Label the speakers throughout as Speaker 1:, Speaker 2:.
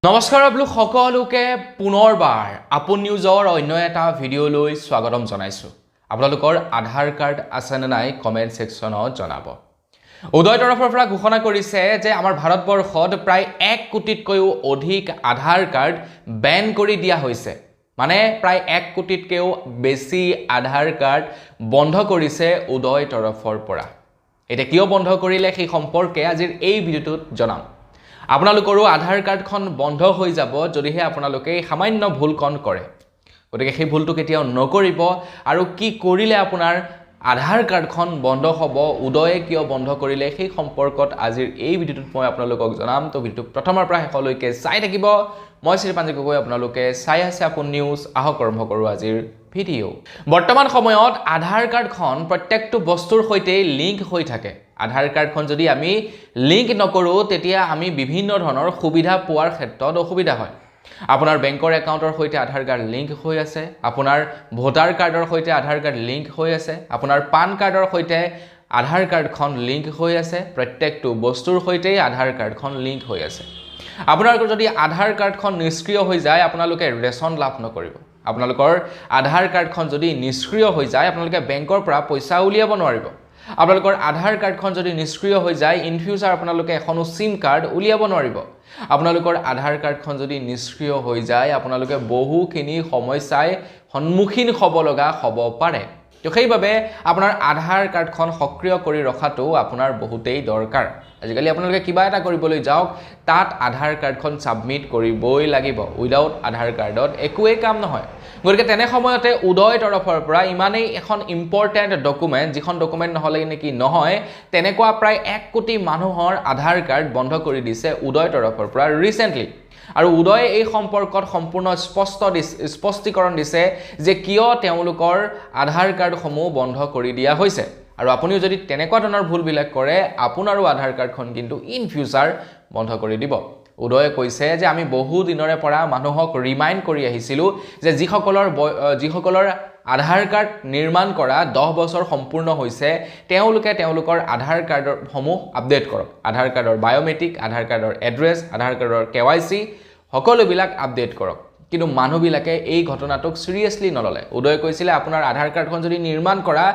Speaker 1: নমস্কাৰ আপোনালোক সকলোকে পুনৰবাৰ আপোন নিউজৰ অন্য এটা ভিডিঅ'লৈ স্বাগতম জনাইছো। আপোনালোকৰ আধাৰ কাৰ্ড আছে নে নাই কমেন্ট সেকশনত জনাব। উদয় তৰফৰ পৰা ঘোষণা কৰিছে যে আমাৰ ভাৰতবৰ্ষত প্ৰায় 1 কোটিতকৈও অধিক আধাৰ কাৰ্ড বেন কৰি দিয়া হৈছে। মানে প্ৰায় 1 কোটিতকৈও বেছি আধাৰ কাৰ্ড বন্ধ কৰিছে উদয় তৰফৰ পৰা। এটা কিয় বন্ধ কৰিলে সেই সম্পৰ্কে আজিৰ এই ভিডিঅ'টোত জনাম। আপোনালোকৰো আধাৰ কাৰ্ডখন বন্ধ হৈ যাব যদিহে আপোনালোকে সামান্য ভুলকণ কৰে। গতিকে সেই ভুলটো কেতিয়াও নকৰিব আৰু কি কৰিলে আপোনাৰ আধাৰ কাৰ্ডখন বন্ধ হ'ব, উদয়ে কিয় বন্ধ কৰিলে সেই সম্পৰ্কত আজিৰ এই ভিডিঅ'টোত মই আপোনালোকক জনাম। তো ভিডিঅ'টো প্ৰথমৰ পৰা শেষলৈকে চাই থাকিব। মই শ্ৰীপাঞ্জি গগৈ, আপোনালোকে চাই আছে আপোন নিউজ। আহক আৰম্ভ কৰোঁ আজিৰ ভিডিঅ'। বৰ্তমান সময়ত আধাৰ কাৰ্ডখন প্ৰত্যেকটো বস্তুৰ সৈতে লিংক হৈ থাকে। আধাৰ কাৰ্ডখন যদি আমি লিংক নকৰোঁ তেতিয়া আমি বিভিন্ন ধৰণৰ সুবিধা পোৱাৰ ক্ষেত্ৰত অসুবিধা হয়। আপোনাৰ বেংকৰ একাউণ্টৰ সৈতে আধাৰ কাৰ্ড লিংক হৈ আছে, আপোনাৰ ভোটাৰ কাৰ্ডৰ সৈতে আধাৰ কাৰ্ড লিংক হৈ আছে, আপোনাৰ পান কাৰ্ডৰ সৈতে আধাৰ কাৰ্ডখন লিংক হৈ আছে। প্ৰত্যেকটো বস্তুৰ সৈতেই আধাৰ কাৰ্ডখন লিংক হৈ আছে। আপোনালোকৰ যদি আধাৰ কাৰ্ডখন নিষ্ক্ৰিয় হৈ যায় আপোনালোকে ৰেচন লাভ নকৰিব। আপোনালোকৰ আধাৰ কাৰ্ডখন যদি নিষ্ক্ৰিয় হৈ যায় আপোনালোকে বেংকৰ পৰা পইচা উলিয়াব নোৱাৰিব। আপোনালোকৰ আধাৰ কাৰ্ডখন যদি নিষ্ক্ৰিয় হৈ যায় ইন ফিউচাৰ আপোনালোকে এখনো সিম কাৰ্ড উলিয়াব নোৱাৰিব। আপোনালোকৰ আধাৰ কাৰ্ডখন যদি নিষ্ক্ৰিয় হৈ যায় আপোনালোকে বহুখিনি সমস্যাৰ সন্মুখীন হ'ব লগা হ'ব পাৰে। তো সেইবাবে আপোনাৰ আধাৰ কাৰ্ডখন সক্ৰিয় কৰি ৰখাটো আপোনাৰ বহুতেই দৰকাৰ। আজিকালি আপোনালোকে কিবা এটা কৰিবলৈ যাওক তাত আধাৰ কাৰ্ডখন সাবমিট কৰিবই লাগিব। উইদাউট আধাৰ কাৰ্ডত একোৱেই কাম নহয়। গতিকে তেনে সময়তে উদয় তৰফৰ পৰা ইমানেই এখন ইম্পৰ্টেণ্ট ডকুমেণ্ট, যিখন ডকুমেণ্ট নহ'লে নেকি নহয়, তেনেকুৱা প্ৰায় 1 কোটি মানুহৰ আধাৰ কাৰ্ড বন্ধ কৰি দিছে উদয় তৰফৰ পৰা ৰিচেণ্টলি। আৰু উদয়ে এই সম্পৰ্কত সম্পূৰ্ণ স্পষ্টীকৰণ দিছে যে কিয় তেওঁলোকৰ আধাৰ কাৰ্ডসমূহ বন্ধ কৰি দিয়া হৈছে। আৰু আপুনিও যদি তেনেকুৱা ধৰণৰ ভুলবিলাক কৰে আপোনাৰো আধাৰ কাৰ্ডখন কিন্তু ইন ফিউচাৰ বন্ধ কৰি দিব। উদয়ে কৈছে যে আমি বহু দিনৰে পৰা মানুহক ৰিমাইণ্ড কৰি আহিছিলোঁ যে যিসকলৰ আধাৰ কাৰ্ড নিৰ্মাণ কৰা 10 বছৰ সম্পূৰ্ণ হৈছে তেওঁলোকে তেওঁলোকৰ আধাৰ কাৰ্ডসমূহ আপডেট কৰক। আধাৰ কাৰ্ডৰ বায়োমেট্ৰিক, আধাৰ কাৰ্ডৰ এড্ৰেছ, আধাৰ কাৰ্ডৰ KYC সকলোবিলাক আপডেট কৰক। কিন্তু মানুহবিলাকে এই ঘটনাটোক সিৰিয়াছলি নললে। উদয় কৈছিলে আপোনাৰ আধাৰ কাৰ্ডখন যদি নিৰ্মাণ কৰা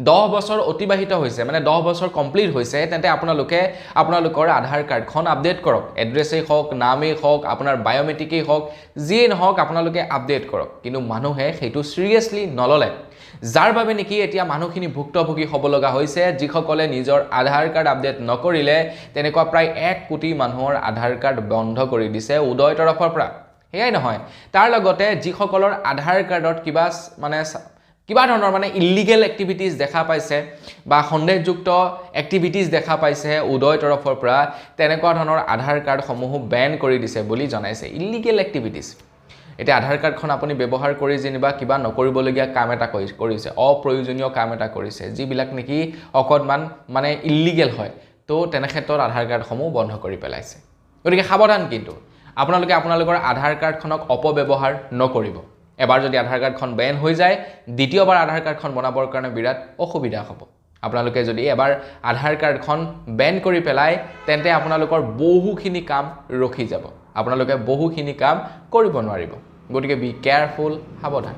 Speaker 1: 10 বছৰ অতিবাহিত হৈছে, মানে 10 বছৰ কমপ্লিট হৈছে, তেন্তে আপোনালোকে আপোনালোকৰ আধাৰ কাৰ্ডখন আপডেট কৰক। এড্ৰেছেই হওক, নামেই হওক, আপোনাৰ বায়োমেট্ৰিকেই হওক, যিয়েই নহওক আপোনালোকে আপডেট কৰক। কিন্তু মানুহে সেইটো সিৰিয়াছলি নললে, যাৰ বাবে নেকি এতিয়া মানুহখিনি ভুক্তভোগী হ'ব লগা হৈছে। যিসকলে নিজৰ আধাৰ কাৰ্ড আপডেট নকৰিলে তেনেকুৱা প্ৰায় 1 কোটি মানুহৰ আধাৰ কাৰ্ড বন্ধ কৰি দিছে উদয় তৰফৰ পৰা। সেয়াই নহয়, তাৰ লগতে যিসকলৰ আধাৰ কাৰ্ডত কিবা ধৰণৰ ইলিগেল এক্টিভিটিজ দেখা পাইছে বা সন্দেহযুক্ত এক্টিভিটিজ দেখা পাইছে উদয় তৰফৰ পৰা, তেনেকুৱা ধৰণৰ আধাৰ কাৰ্ডসমূহ বেন কৰি দিছে বুলি জনাইছে। ইলিগেল এক্টিভিটিজ, এতিয়া আধাৰ কাৰ্ডখন আপুনি ব্যৱহাৰ কৰি যেনিবা কিবা নকৰিবলগীয়া কাম এটা কৰিছে, অপ্ৰয়োজনীয় কাম এটা কৰিছে, যিবিলাক নেকি অকণমান ইলিগেল হয়, তো তেনে ক্ষেত্ৰত আধাৰ কাৰ্ডসমূহ বন্ধ কৰি পেলাইছে। গতিকে সাৱধান, কিন্তু আপোনালোকে আপোনালোকৰ আধাৰ কাৰ্ডখনক অপব্যৱহাৰ নকৰিব। এবাৰ যদি আধাৰ কাৰ্ডখন বেন হৈ যায় দ্বিতীয়বাৰ আধাৰ কাৰ্ডখন বনাবৰ কাৰণে বিৰাট অসুবিধা হ'ব। আপোনালোকে যদি এবাৰ আধাৰ কাৰ্ডখন বেন কৰি পেলায় তেন্তে আপোনালোকৰ বহুখিনি কাম ৰখি যাব, আপোনালোকে বহুখিনি কাম কৰিব নোৱাৰিব। গতিকে বি কেয়াৰফুল, সাৱধান।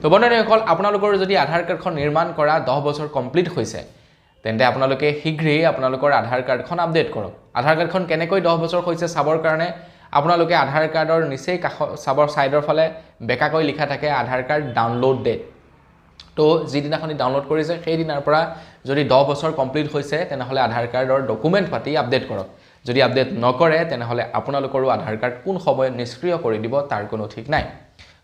Speaker 1: তো বন্ধুসকল, আপোনালোকৰ যদি আধাৰ কাৰ্ডখন নিৰ্মাণ কৰা 10 বছৰ কমপ্লিট হৈছে তেন্তে আপোনালোকে শীঘ্ৰেই আপোনালোকৰ আধাৰ কাৰ্ডখন আপডেট কৰক। আধাৰ কাৰ্ডখন কেনেকৈ 10 বছৰ হৈছে চাবৰ কাৰণে আপোনালোকে আধাৰ কাৰ্ডৰ নিচেই চাবৰ ছাইডৰ ফালে বেকাকৈ লিখা থাকে আধাৰ কাৰ্ড ডাউনলোড ডেট। তো যিদিনাখনি ডাউনলোড কৰিছে সেইদিনাৰ পৰা যদি 10 বছৰ কমপ্লিট হৈছে তেনেহ'লে আধাৰ কাৰ্ডৰ ডকুমেণ্ট পাতি আপডেট কৰক। যদি আপডেট নকৰে তেনেহ'লে আপোনালোকৰো আধাৰ কাৰ্ড কোন সময়ত নিষ্ক্ৰিয় কৰি দিব তাৰ কোনো ঠিক নাই।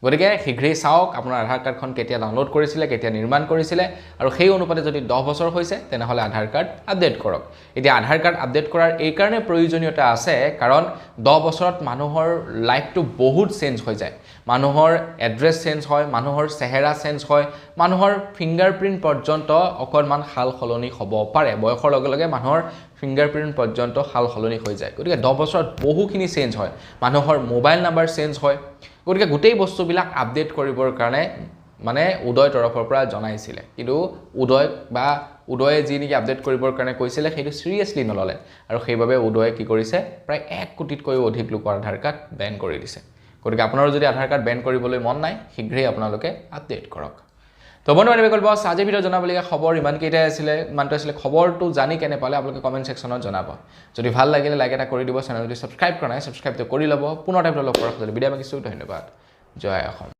Speaker 1: গতিকে শীঘ্ৰেই চাওক আপোনাৰ আধাৰ কাৰ্ডখন কেতিয়া ডাউনলোড কৰিছিলে, কেতিয়া নিৰ্মাণ কৰিছিলে, আৰু সেই অনুপাতে যদি 10 বছৰ হৈছে তেনেহ'লে আধাৰ কাৰ্ড আপডেট কৰক। এতিয়া আধাৰ কাৰ্ড আপডেট কৰাৰ এইকাৰণে প্ৰয়োজনীয়তা আছে কাৰণ 10 বছৰত মানুহৰ লাইফটো বহুত চেঞ্জ হৈ যায়। মানুহৰ এড্ৰেছ চেঞ্জ হয়, মানুহৰ চেহেৰা চেঞ্জ হয়, মানুহৰ ফিংগাৰপ্ৰিণ্ট পৰ্যন্ত অকণমান সাল সলনি হ'ব পাৰে। বয়সৰ লগে লগে মানুহৰ ফিংগাৰপ্ৰিণ্ট পৰ্যন্ত সাল সলনি হৈ যায়। গতিকে 10 বছৰত বহুখিনি চেঞ্জ হয়। মানুহৰ মোবাইল নাম্বাৰ চেঞ্জ হয়। গতিকে গোটেই বস্তুবিলাক আপডেট কৰিবৰ কাৰণে উদয় তৰফৰ পৰা জনাইছিলে, কিন্তু উদয় বা উদয়ে যি নেকি আপডেট কৰিবৰ কাৰণে কৈছিলে সেইটো সিৰিয়াসলি নললে আৰু সেইবাবে উদয়ে কি কৰিছে প্ৰায় 1 কোটিতকৈও অধিক লোকৰ আধাৰ কাৰ্ড বেন কৰি দিছে গতিকে আপোনাৰো যদি আধাৰ কাৰ্ড বেন কৰিবলৈ মন নাই শীঘ্ৰেই আপোনালোকে আপডেট কৰক তো বন্ধু এনেকৈ বস আজি ভিডিও জনাবলগীয়া খবৰ ইমানকেইটাই আছিলে ইমানটো আছিলে খবৰটো জানি কেনে পালে আপোনালোকে কমেন্ট সেকশনত জনাব যদি ভাল লাগিলে লাইক এটা কৰি দিব চেনেলটো সাবস্ক্ৰাইব কৰা নাই সাবস্ক্ৰাইবটো কৰি ল'ব পুনৰ টাইমটো লগ কৰাৰ বিদায় মাগিছোঁ ধন্যবাদ জয় অসম